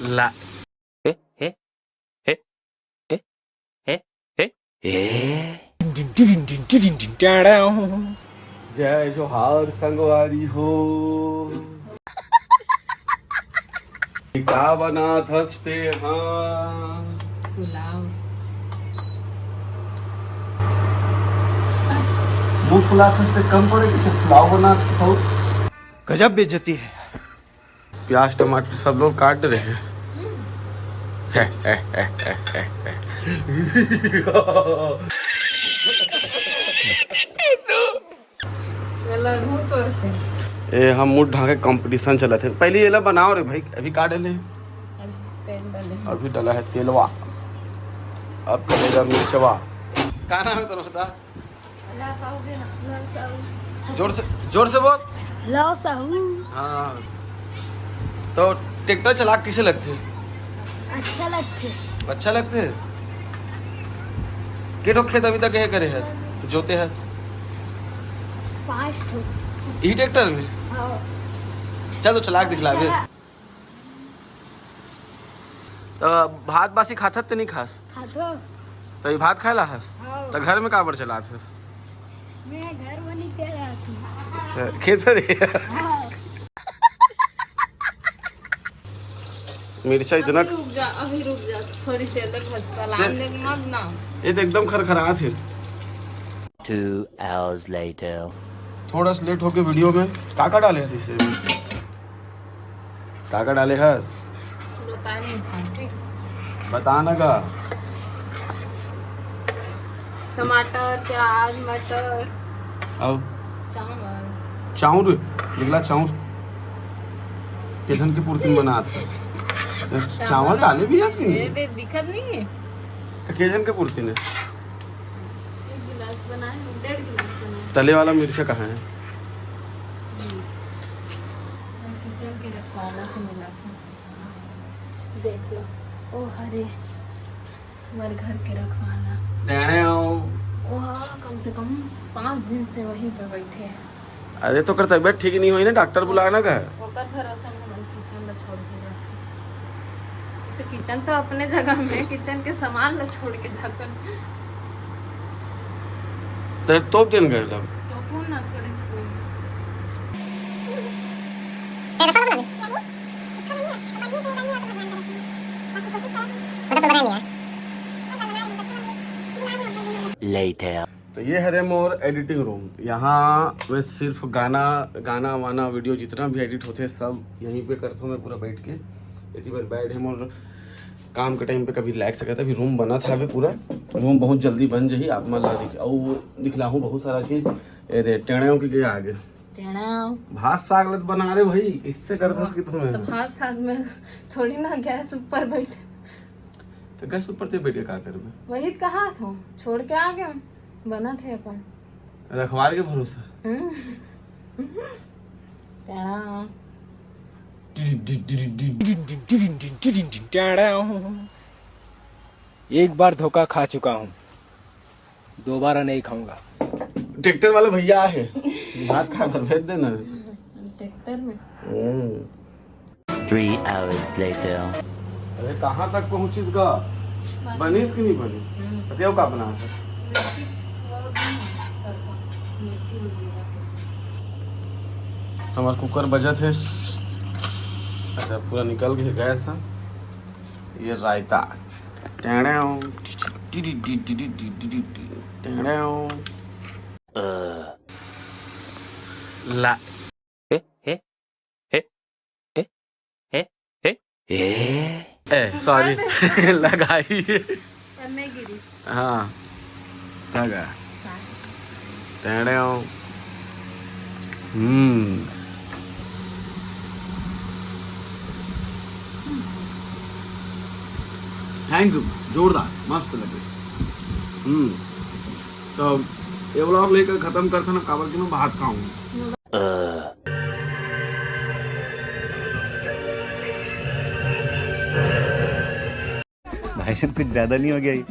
ला ए ए ए ए ए ए जय जोहार संगवारी हो। क्या बना थसते हाँ पुलाव। मुंह फुला थसते कम पड़ेगी तो पुलाव बना तो गजब बेइज्जती है। प्याज टमाटर सब लोग काट रहे हैं। ए हम मुंह ढाके कंपटीशन चला थे। पहले ये ला बनाओ रे भाई, अभी काट ले। अभी डाला है तेलवा, अब करेगा मिर्चवा। क्या नाम है तो बता। जोर से बोल। लाओ साहू। हाँ तो ट्रैक्टर चला किसे लगते? अच्छा लगते। अच्छा लगते के तो खेत अभी तक यही करे है जोते है 5 ठो यही ट्रैक्टर में। हाँ। चल तो चला के दिखला बे। तो भात बासी खात ते नहीं खास खातो। तो ये भात खाएला हस हाँ। तो घर में का बर चलात है? मैं घर बनी चला थी। खेत रे हाँ। मिर्चा इतना अभी रुक जा थोड़ी सी अंदर खसता लाने मत ना। ये तो एकदम खरखरात है। 2 hours later. थोड़ा सा लेट होके वीडियो में काका डाले हस इसे में काका डाले हस बताना का। टमाटर प्याज मटर अब चावल चाउर निकला चाउर केधन की पूर्ति बना था। चावल डाले भी आज की नहीं दिक्कत नहीं है। तो केजन के पूर्ति ने 1 गिलास बनाए 1.5 गिलास बनाए। तले वाला मिर्चा कहाँ है? किचन के रखवाला से मिला था। देख लो ओ हरे हमारे घर के रखवाला। ओह कम से कम 5 दिन से वहीं पे बैठे हैं। अरे तो कर तबियत ठीक नहीं हुई ना, डॉक्टर बुलाना का है। ओकर भरोसा में हम किचन ला छोड़ के जाते। तो किचन तो अपने जगह में किचन के सामान ला छोड़ के जाते। तो तोप दिन गए लब तो कौन ना थोड़ी सी Later. तो ये है रे मोर एडिटिंग रूम। यहाँ मैं सिर्फ गाना वाना वीडियो जितना भी एडिट होते हैं सब यहीं पे करता हूँ मैं पूरा बैठ के। इतनी बार बैठ हम और काम के टाइम पे कभी लाइक सका था। अभी रूम बना था अभी पूरा रूम बहुत जल्दी बन जाही। आप मान ला और दिखला हूँ बहुत सारा चीज़। अरे टेणों की गया आगे भात साग लत बना रहे भाई इससे करता कि तुम्हें। तो भात साग में थोड़ी ना गैस ऊपर बैठे। तो गैस ऊपर ते बैठे का कर में वही कहा था छोड़ के आ गए बना थे अपन रखवार के भरोसा। एक बार धोखा खा चुका हूँ, दोबारा नहीं खाऊंगा। ट्रैक्टर वाले भैया है भात खा कर भेज देना ट्रैक्टर में। 3 hours later. अरे कहाँ तक पहुँचिस गा? बनीस कि नहीं बनीस? बताओ का बना था? हमारा कुकर बजत है। अच्छा पूरा निकल गया गैस। ये रायता ला ए ए ए ए ए ए ए सॉरी लगाई। हाँ लगा थैंक यू जोरदार मस्त लगे। तो ये व्लॉग लेकर खत्म करता ना काबर की मैं भात खाऊंगा। भाई साहब कुछ ज्यादा नहीं हो गया ये?